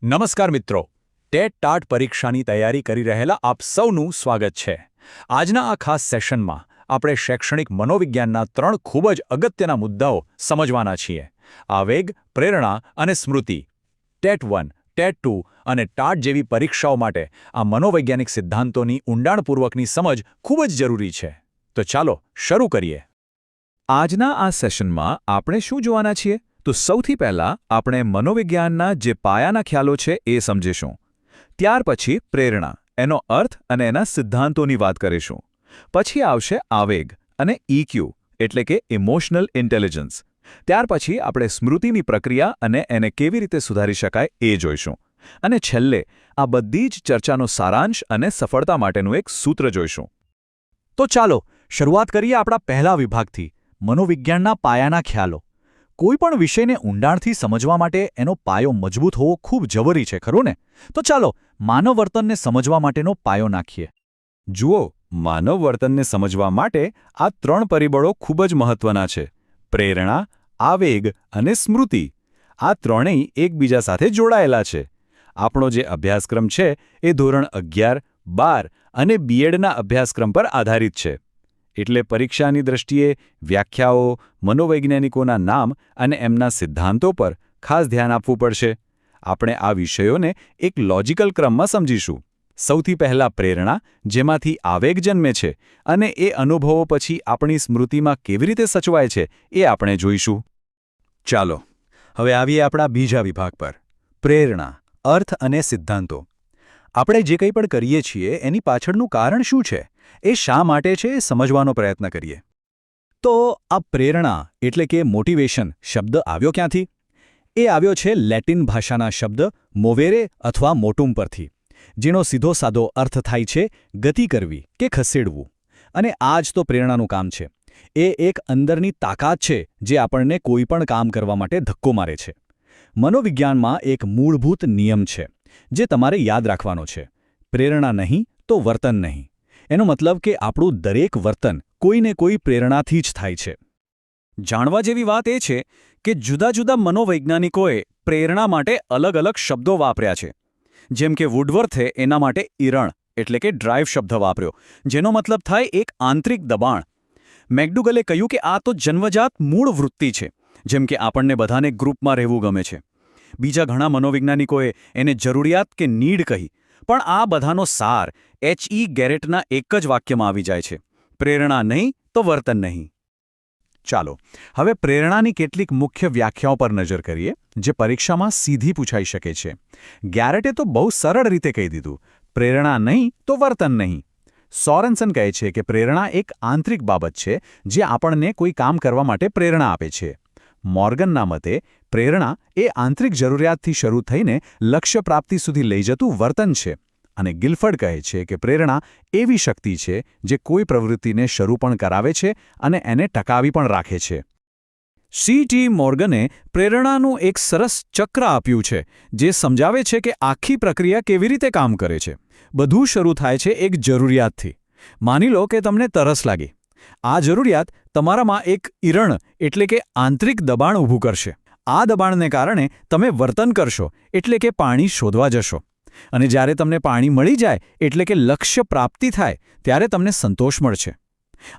નમસ્કાર મિત્રો, TET TAT પરીક્ષાની તૈયારી કરી રહેલા આપ સૌનું સ્વાગત છે. આજના આ ખાસ સેશનમાં આપણે શૈક્ષણિક મનોવિજ્ઞાનના 3 ખૂબ જ અગત્યના મુદ્દાઓ સમજવાના છીએ: આવેગ, પ્રેરણા અને સ્મૃતિ. ટેટ 1, ટેટ 2 અને ટાટ જેવી પરીક્ષાઓ માટે આ મનોવૈજ્ઞાનિક સિદ્ધાંતોની ઊંડાણપૂર્વકની સમજ ખૂબ જ જરૂરી છે. તો ચાલો શરૂ કરીએ. આજના આ સેશનમાં આપણે શું જોવાના છીએ? તો સૌથી પહેલાં આપણે મનોવિજ્ઞાનના જે પાયાના ખ્યાલો છે એ સમજીશું. ત્યાર પછી પ્રેરણા, એનો અર્થ અને એના સિદ્ધાંતોની વાત કરીશું. પછી આવશે આવેગ અને EQ એટલે કે ઇમોશનલ ઇન્ટેલિજન્સ. ત્યાર પછી આપણે સ્મૃતિની પ્રક્રિયા અને એને કેવી રીતે સુધારી શકાય એ જોઈશું. અને છેલ્લે આ બધી જ ચર્ચાનો સારાંશ અને સફળતા માટેનું એક સૂત્ર જોઈશું. તો ચાલો શરૂઆત કરીએ આપણા પહેલા વિભાગથી: મનોવિજ્ઞાનના પાયાના ખ્યાલો. કોઈપણ વિષયને ઊંડાણથી સમજવા માટે એનો પાયો મજબૂત હોવો ખૂબ જરૂરી છે, ખરું ને? તો ચાલો માનવ વર્તનને સમજવા માટેનો પાયો નાખીએ. જુઓ, માનવ વર્તનને સમજવા માટે આ 3 પરિબળો ખૂબ જ મહત્વના છે: પ્રેરણા, આવેગ અને સ્મૃતિ. આ ત્રણેય એકબીજા સાથે જોડાયેલા છે. આપણો જે અભ્યાસક્રમ છે એ ધોરણ 11, 12 અને બીએડના અભ્યાસક્રમ પર આધારિત છે. એટલે પરીક્ષાની દ્રષ્ટિએ વ્યાખ્યાઓ, મનોવૈજ્ઞાનિકોના નામ અને એમના સિદ્ધાંતો પર ખાસ ધ્યાન આપવું પડશે. આપણે આ વિષયોને એક લોજિકલ ક્રમમાં સમજીશું. સૌથી પહેલા પ્રેરણા, જેમાંથી આવેગ જન્મે છે, અને એ અનુભવો પછી આપણી સ્મૃતિમાં કેવી રીતે સચવાય છે એ આપણે જોઈશું. ચાલો હવે આવીએ આપણા બીજા વિભાગ પર: પ્રેરણા, અર્થ અને સિદ્ધાંતો. આપણે જે કંઈ પણ કરીએ છીએ એની પાછળનું કારણ શું છે, એ શા માટે છે એ સમજવાનો પ્રયત્ન કરીએ. તો આ પ્રેરણા એટલે કે મોટિવેશન શબ્દ આવ્યો ક્યાંથી? એ આવ્યો છે લેટિન ભાષાના શબ્દ મોવેરે અથવા મોટુમ પરથી, જેનો સીધો સાદો અર્થ થાય છે ગતિ કરવી કે ખસેડવું. અને આ જ તો પ્રેરણાનું કામ છે. એ એક અંદરની તાકાત છે જે આપણને કોઈ પણ કામ કરવા માટે ધક્કો મારે છે. મનોવિજ્ઞાનમાં એક મૂળભૂત નિયમ છે જે તમારે યાદ રાખવાનો છે: પ્રેરણા નહીં તો વર્તન નહીં. એનો મતલબ કે આપણું દરેક વર્તન કોઈને કોઈ પ્રેરણાથી જ થાય છે. જાણવા જેવી વાત એ છે કે જુદા જુદા મનોવૈજ્ઞાનિકોએ પ્રેરણા માટે અલગ અલગ શબ્દો વાપર્યા છે. જેમ કે વુડવર્થે એના માટે ઇરણ એટલે કે ડ્રાઇવ શબ્દ વાપર્યો, જેનો મતલબ થાય એક આંતરિક દબાણ. મેકડુગલે કહ્યું કે આ તો જન્મજાત મૂળ વૃત્તિ છે, જેમ કે આપણને બધાને ગ્રુપમાં રહેવું ગમે છે. બીજા ઘણા મનોવૈજ્ઞાનિકોએ એને જરૂરિયાત કે નીડ કહી. પણ આ બધાનો સાર H.E. ગેરેટના એક જ વાક્યમાં આવી જાય છે: પ્રેરણા નહીં તો વર્તન નહીં. ચાલો હવે પ્રેરણાની કેટલીક મુખ્ય વ્યાખ્યાઓ પર નજર કરીએ જે પરીક્ષામાં સીધી પૂછાઈ શકે છે. ગેરેટે તો બહુ સરળ રીતે કહી દીધું: પ્રેરણા નહીં તો વર્તન નહીં. સોરેન્સન કહે છે કે પ્રેરણા એક આંતરિક બાબત છે જે આપણને કોઈ કામ કરવા માટે પ્રેરણા આપે છે. મોર્ગનના મતે પ્રેરણા એ આંતરિક જરૂરિયાતથી શરૂ થઈને લક્ષ્ય પ્રાપ્તિ સુધી લઈ જતું વર્તન છે. અને ગિલફર્ડ કહે છે કે પ્રેરણા એવી શક્તિ છે જે કોઈ પ્રવૃત્તિને શરૂ પણ કરાવે છે અને એને ટકાવી પણ રાખે છે. C.T. મોર્ગને પ્રેરણાનું એક સરસ ચક્ર આપ્યું છે જે સમજાવે છે કે આખી પ્રક્રિયા કેવી રીતે કામ કરે છે. બધું શરૂ થાય છે એક જરૂરિયાતથી. માની લો કે તમને તરસ લાગી. આ જરૂરિયાત તમારામાં એક ઇરણ એટલે કે આંતરિક દબાણ ઊભું કરશે. આ દબાણને કારણે તમે વર્તન કરશો એટલે કે પાણી શોધવા જશો. અને જ્યારે તમને પાણી મળી જાય એટલે કે લક્ષ્ય પ્રાપ્તિ થાય ત્યારે તમને સંતોષ મળશે.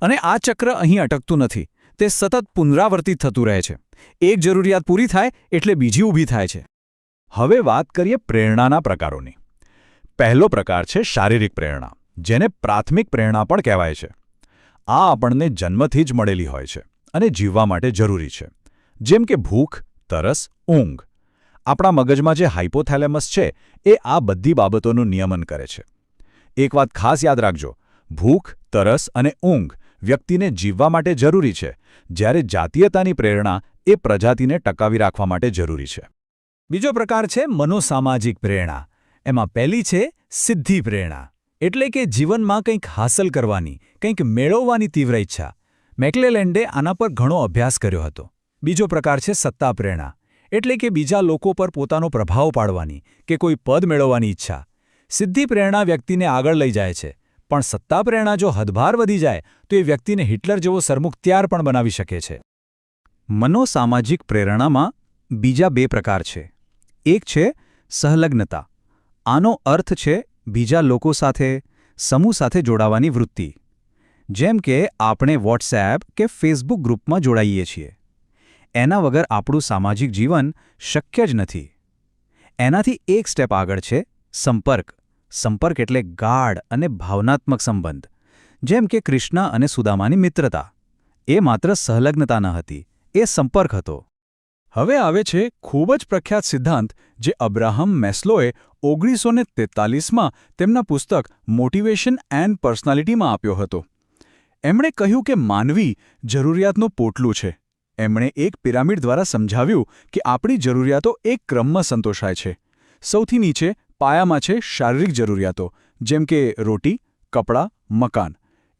અને આ ચક્ર અહીં અટકતું નથી. તે સતત પુનરાવર્તિત થતું રહે છે. એક જરૂરિયાત પૂરી થાય એટલે બીજી ઊભી થાય છે. હવે વાત કરીએ પ્રેરણાના પ્રકારોની. પહેલો પ્રકાર છે શારીરિક પ્રેરણા, જેને પ્રાથમિક પ્રેરણા પણ કહેવાય છે. આ આપણને જન્મથી જ મળેલી હોય છે અને જીવવા માટે જરૂરી છે. જેમ કે ભૂખ, તરસ, ઊંઘ. આપણા મગજમાં જે હાઇપોથેલેમસ છે એ આ બધી બાબતોનું નિયમન કરે છે. એક વાત ખાસ યાદ રાખજો: ભૂખ, તરસ અને ઊંઘ વ્યક્તિને જીવવા માટે જરૂરી છે, જ્યારે જાતીયતાની પ્રેરણા એ પ્રજાતિને ટકાવી રાખવા માટે જરૂરી છે. બીજો પ્રકાર છે મનોસામાજિક પ્રેરણા. એમાં પહેલી છે સિદ્ધિ પ્રેરણા, એટલે કે જીવનમાં કંઈક હાંસલ કરવાની, કંઈક મેળવવાની તીવ્ર ઈચ્છા. મેકલેલેન્ડે આના પર ઘણો અભ્યાસ કર્યો હતો. બીજો પ્રકાર છે સત્તા પ્રેરણા, એટલે કે બીજા લોકો પર પોતાનો પ્રભાવ પાડવાની કે કોઈ પદ મેળવવાની ઈચ્છા. સિદ્ધિ પ્રેરણા વ્યક્તિને આગળ લઈ જાય છે, પણ સત્તા પ્રેરણા જો હદભાર વધી જાય તો એ વ્યક્તિને હિટલર જેવો સરમુખત્યાર પણ બનાવી શકે છે. મનોસામાજિક પ્રેરણામાં બીજા 2 પ્રકાર છે. એક છે સહલગ્નતા આનો અર્થ છે બીજા લોકો સાથે સમૂહ સાથે જોડાવાની વૃત્તિ. જેમ કે આપણે વોટ્સએપ કે ફેસબુક ગ્રુપમાં જોડાઈએ છીએ. એના વગર આપણું સામાજિક જીવન શક્ય જ નથી. એનાથી એક સ્ટેપ આગળ છે સંપર્ક. સંપર્ક એટલે ગાઢ અને ભાવનાત્મક સંબંધ. જેમ કે કૃષ્ણ અને સુદામાની મિત્રતા. એ માત્ર સહલગ્નતા ન હતી, એ સંપર્ક હતો. હવે આવે છે ખૂબ જ પ્રખ્યાત સિદ્ધાંત જે અબ્રાહમ મેસ્લોએ 1943માં તેમના પુસ્તક મોટિવેશન એન્ડ પર્સનાલિટીમાં આપ્યો હતો. એમણે કહ્યું કે માનવી જરૂરિયાતનું પોટલું છે. એમણે એક પિરામિડ દ્વારા સમજાવ્યું કે આપણી જરૂરિયાતો એક ક્રમમાં સંતોષાય છે. સૌથી નીચે પાયામાં છે શારીરિક જરૂરિયાતો, જેમ કે રોટી, કપડાં, મકાન.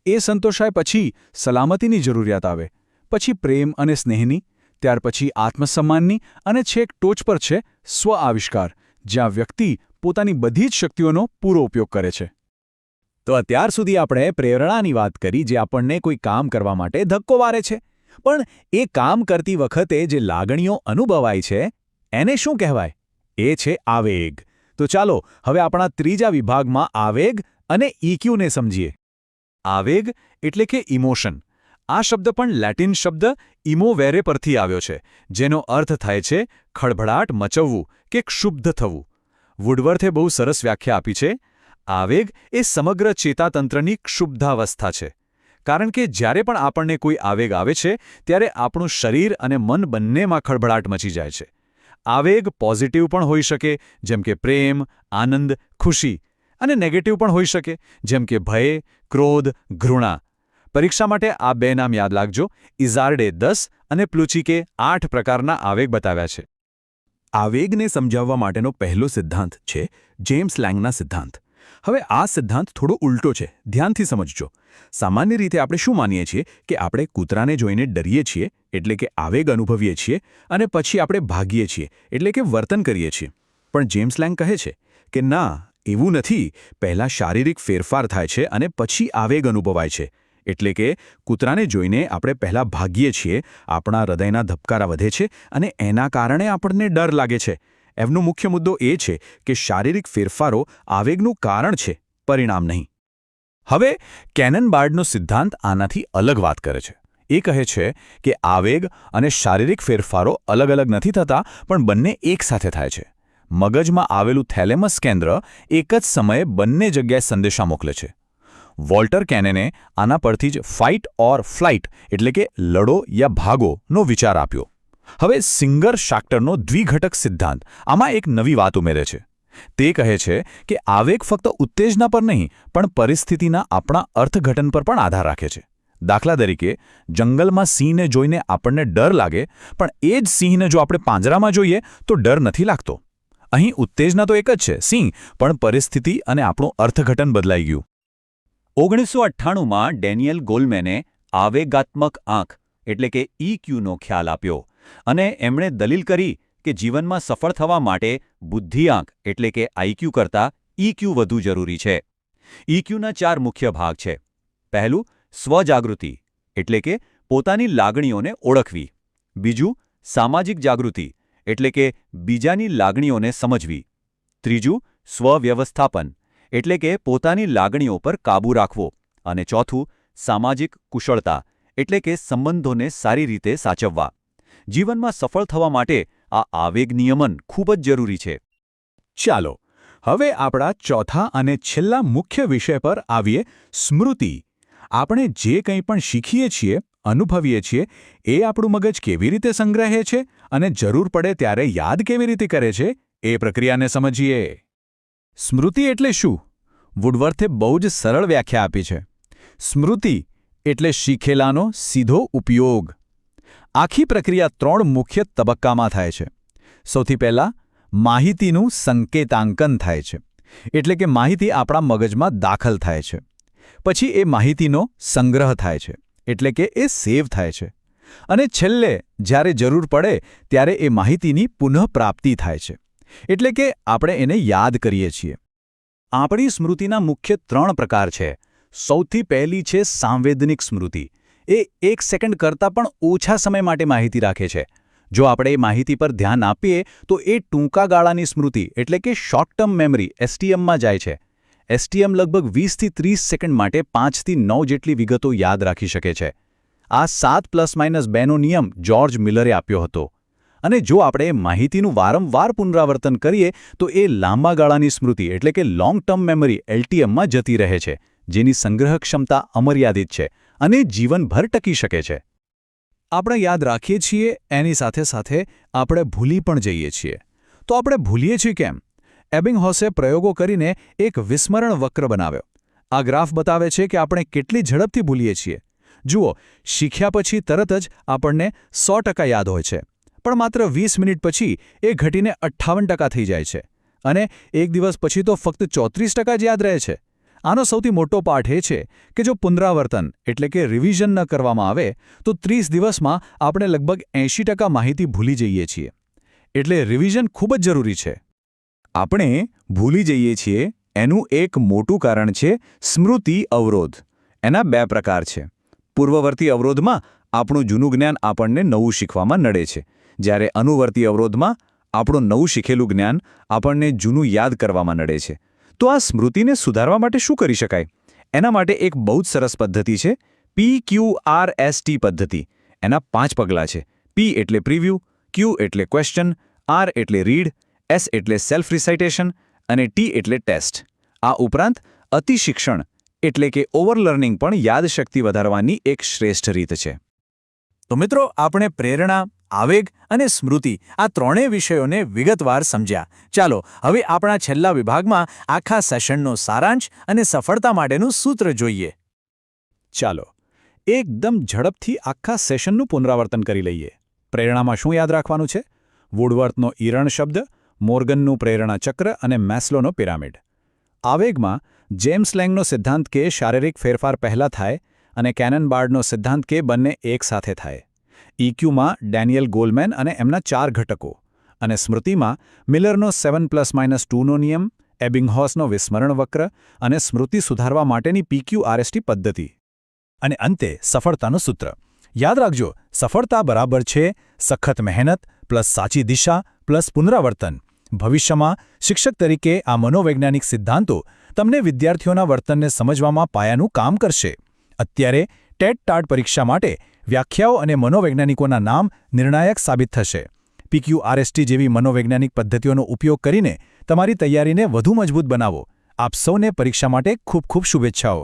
એ સંતોષાય પછી સલામતીની જરૂરિયાત આવે, પછી પ્રેમ અને સ્નેહની, ત્યાર પછી આત્મસન્માનની અને છેક ટોચ પર છે સ્વ-આવિષ્કાર, જ્યાં વ્યક્તિ પોતાની બધી જ શક્તિઓનો પૂરો ઉપયોગ કરે છે. તો અત્યાર સુધી આપણે પ્રેરણાની વાત કરી, જે આપણને કોઈ કામ કરવા માટે ધક્કો વારે છે. પણ એ કામ કરતી વખતે જે લાગણીઓ અનુભવાય છે એને શું કહેવાય? એ છે આવેગ. તો ચાલો હવે આપણા ત્રીજા વિભાગમાં આવેગ અને ઇક્યુને સમજીએ. આવેગ એટલે કે ઇમોશન. આ શબ્દ પણ લેટિન શબ્દ ઇમોવેરે પરથી આવ્યો છે, જેનો અર્થ થાય છે ખળભળાટ મચવવું કે ક્ષુબ્ધ થવું. વુડવર્થે બહુ સરસ વ્યાખ્યા આપી છે. આવેગ એ સમગ્ર ચેતાતંત્રની ક્ષુબ્ધાવસ્થા છે. કારણ કે જ્યારે પણ આપણને કોઈ આવેગ આવે છે ત્યારે આપણું શરીર અને મન બંનેમાં ખળભળાટ મચી જાય છે. આવેગ પોઝિટિવ પણ હોઈ શકે, જેમ કે પ્રેમ, આનંદ, ખુશી, અને નેગેટિવ પણ હોઈ શકે, જેમ કે ભય, ક્રોધ, ઘૃણા. પરીક્ષા માટે આ બે નામ યાદ રાખજો. ઇઝાર્ડે 10 અને પ્લુચિકે 8 પ્રકારના આવેગ બતાવ્યા છે. આવેગને સમજાવવા માટેનો પહેલો સિદ્ધાંત છે જેમ્સ લેંગના સિદ્ધાંત. હવે આ સિદ્ધાંત થોડો ઉલટો છે, ધ્યાનથી સમજજો. સામાન્ય રીતે આપણે શું માનીએ છીએ કે આપણે કૂતરાને જોઈને ડરીએ છીએ, એટલે કે આવેગ અનુભવીએ છીએ, અને પછી આપણે ભાગીએ છીએ, એટલે કે વર્તન કરીએ છીએ. પણ જેમ્સ લેંગ કહે છે કે ના, એવું નથી. પહેલાં શારીરિક ફેરફાર થાય છે અને પછી આવેગ અનુભવાય છે. એટલે કે કૂતરાને જોઈને આપણે પહેલાં ભાગીએ છીએ, આપણા હૃદયના ધબકારા વધે છે અને એના કારણે આપણને ડર લાગે છે. એમનો મુખ્ય મુદ્દો એ છે કે શારીરિક ફેરફારો આવેગનું કારણ છે, પરિણામ નહીં. હવે કેનન બાર્ડનો સિદ્ધાંત આનાથી અલગ વાત કરે છે. એ કહે છે કે આવેગ અને શારીરિક ફેરફારો અલગ અલગ નથી થતા, પણ બંને એકસાથે થાય છે. મગજમાં આવેલું થેલેમસ કેન્દ્ર એક જ સમયે બંને જગ્યાએ સંદેશા મોકલે છે. વોલ્ટર કેનને આના પરથી જ ફાઇટ ઓર ફ્લાઇટ એટલે કે લડો યા ભાગોનો વિચાર આપ્યો. હવે સિંગર શાક્ટરનો દ્વિઘટક સિદ્ધાંત આમાં એક નવી વાત ઉમેરે છે. તે કહે છે કે આવેગ ફક્ત ઉત્તેજના પર નહીં, પણ પરિસ્થિતિના આપણા અર્થઘટન પર પણ આધાર રાખે છે. દાખલા તરીકે, જંગલમાં સિંહને જોઈને આપણને ડર લાગે, પણ એ જ સિંહને જો આપણે પાંજરામાં જોઈએ તો ડર નથી લાગતો. અહીં ઉત્તેજના તો એક જ છે, સિંહ, પણ પરિસ્થિતિ અને આપણું અર્થઘટન બદલાઈ ગયું. 1998માં ડેનિયલ ગોલમેને આવેગાત્મક આંખ એટલે કે ઇક્યુનો ખ્યાલ આપ્યો અને એમણે દલીલ કરી કે જીવનમાં સફળ થવા માટે બુદ્ધિઆંક એટલે કે આઈક્યુ કરતાં ઇક્યુ વધુ જરૂરી છે. ઇક્યુના 4 મુખ્ય ભાગ છે. પહેલું, સ્વજાગૃતિ એટલે કે પોતાની લાગણીઓને ઓળખવી. બીજું, સામાજિક જાગૃતિ એટલે કે બીજાની લાગણીઓને સમજવી. ત્રીજું, સ્વવ્યવસ્થાપન એટલે કે પોતાની લાગણીઓ પર કાબૂ રાખવો. અને ચોથું, સામાજિક કુશળતા એટલે કે સંબંધોને સારી રીતે સાચવવા. જીવનમાં સફળ થવા માટે આ આવેગ નિયમન ખૂબ જ જરૂરી છે. ચાલો હવે આપણા ચોથા અને છેલ્લા મુખ્ય વિષય પર આવીએ, સ્મૃતિ. આપણે જે કંઈ પણ શીખીએ છીએ, અનુભવીએ છીએ, એ આપણું મગજ કેવી રીતે સંગ્રહે છે અને જરૂર પડે ત્યારે યાદ કેવી રીતે કરે છે, એ પ્રક્રિયાને સમજીએ. સ્મૃતિ એટલે શું? વુડવર્થે બહુ જ સરળ વ્યાખ્યા આપી છે. સ્મૃતિ એટલે શીખેલાનો સીધો ઉપયોગ. આખી પ્રક્રિયા 3 મુખ્ય તબક્કામાં થાય છે. સૌથી પહેલાં માહિતીનું સંકેતાંકન થાય છે. એટલે કે માહિતી આપણા મગજમાં દાખલ થાય છે. પછી એ માહિતીનો સંગ્રહ થાય છે. એટલે કે એ સેવ થાય છે. અને છેલ્લે જ્યારે જરૂર પડે ત્યારે એ માહિતીની પુનઃપ્રાપ્તિ થાય છે. એટલે કે આપણે એને યાદ કરીએ છીએ. આપણી સ્મૃતિના મુખ્ય 3 પ્રકાર છે. સૌથી પહેલી છે સાંવેદનિક સ્મૃતિ. એ 1 સેકન્ડ કરતાં પણ ઓછા સમય માટે માહિતી રાખે છે. જો આપણે એ માહિતી પર ધ્યાન આપીએ તો એ ટૂંકા ગાળાની સ્મૃતિ એટલે કે શોર્ટ ટર્મ મેમરી એસટીએમમાં જાય છે. એસટીએમ લગભગ 20થી 30 સેકન્ડ માટે 5થી 9 જેટલી વિગતો યાદ રાખી શકે છે. આ 7+-2નો નિયમ જ્યોર્જ મિલરે આપ્યો હતો. અને જો આપણે માહિતીનું વારંવાર પુનરાવર્તન કરીએ તો એ લાંબા ગાળાની સ્મૃતિ એટલે કે લોંગ ટર્મ મેમરી એલટીએમમાં જતી રહે છે, જેની સંગ્રહ ક્ષમતા અમર્યાદિત છે અને જીવનભર ટકી શકે છે. આપણે યાદ રાખીએ છીએ એની સાથે સાથે આપણે ભૂલી પણ જઈએ છીએ. તો આપણે ભૂલીએ છીએ કેમ? એબિંગહોસે પ્રયોગો કરીને એક વિસ્મરણ વક્ર બનાવ્યો. આ ગ્રાફ બતાવે છે કે આપણે કેટલી ઝડપથી ભૂલીએ છીએ. જુઓ, શીખ્યા પછી તરત જ આપણને 100% યાદ હોય છે, પણ માત્ર 20 મિનિટ પછી એ ઘટીને 58% થઈ જાય છે અને એક દિવસ પછી તો ફક્ત 34% જ યાદ રહે છે. આનો સૌથી મોટો પાઠ એ છે કે જો પુનરાવર્તન એટલે કે રિવિઝન ન કરવામાં આવે તો 30 દિવસમાં આપણે લગભગ 80% માહિતી ભૂલી જઈએ છીએ. એટલે રિવિઝન ખૂબ જ જરૂરી છે. આપણે ભૂલી જઈએ છીએ એનું એક મોટું કારણ છે સ્મૃતિ અવરોધ. એના 2 પ્રકાર છે. પૂર્વવર્તી અવરોધમાં આપણું જૂનું જ્ઞાન આપણને નવું શીખવામાં નડે છે, જ્યારે અનુવર્તી અવરોધમાં આપણું નવું શીખેલું જ્ઞાન આપણને જૂનું યાદ કરવામાં નડે છે. તો આ સ્મૃતિને સુધારવા માટે શું કરી શકાય? એના માટે એક બહુ જ સરસ પદ્ધતિ છે, PQRST પદ્ધતિ. એના 5 પગલાં છે. P એટલે પ્રિવ્યૂ, Q એટલે ક્વેશ્ચન, R એટલે રીડ, S એટલે સેલ્ફ રિસાઇટેશન અને T એટલે ટેસ્ટ. આ ઉપરાંત અતિશિક્ષણ એટલે કે ઓવરલર્નિંગ પણ યાદશક્તિ વધારવાની એક શ્રેષ્ઠ રીત છે. તો મિત્રો, આપણે પ્રેરણા, આવેગ અને સ્મૃતિ આ ત્રણેય વિષયોને વિગતવાર સમજ્યા. ચાલો હવે આપણા છેલ્લા વિભાગમાં આખા સેશનનો સારાંશ અને સફળતા માટેનું સૂત્ર જોઈએ. ચાલો એકદમ ઝડપથી આખા સેશનનું પુનરાવર્તન કરી લઈએ. પ્રેરણામાં શું યાદ રાખવાનું છે? વુડવર્થનો ઈરણ શબ્દ, મોર્ગનનું પ્રેરણા ચક્ર અને મેસ્લોનો પિરામિડ. આવેગમાં જેમ્સ લેંગનો સિદ્ધાંત કે શારીરિક ફેરફાર પહેલાં થાય અને કેનન બાર્ડનો સિદ્ધાંત કે બંને એકસાથે થાય. ઇક્યુમાં ડેનિયલ ગોલમેન અને એમના 4 ઘટકો. અને સ્મૃતિમાં મિલરનો 7+-2નો નિયમ, એબિંગહોસનો વિસ્મરણ વક્ર અને સ્મૃતિ સુધારવા માટેની PQRST પદ્ધતિ. અને અંતે સફળતાનું સૂત્ર. યાદ રાખજો, સફળતા બરાબર છે સખત મહેનત પ્લસ સાચી દિશા પ્લસ પુનરાવર્તન. ભવિષ્યમાં શિક્ષક તરીકે આ મનોવૈજ્ઞાનિક સિદ્ધાંતો તમને વિદ્યાર્થીઓના વર્તનને સમજવામાં પાયાનું કામ કરશે. અત્યારે ટેટ-ટાટ પરીક્ષા માટે વ્યાખ્યાઓ અને મનોવૈજ્ઞાનિકોના નામ નિર્ણાયક સાબિત થશે. PQRST જેવી મનોવૈજ્ઞાનિક પદ્ધતિઓનો ઉપયોગ કરીને તમારી તૈયારીને વધુ મજબૂત બનાવો. આપ સૌને પરીક્ષા માટે ખૂબ ખૂબ શુભેચ્છાઓ.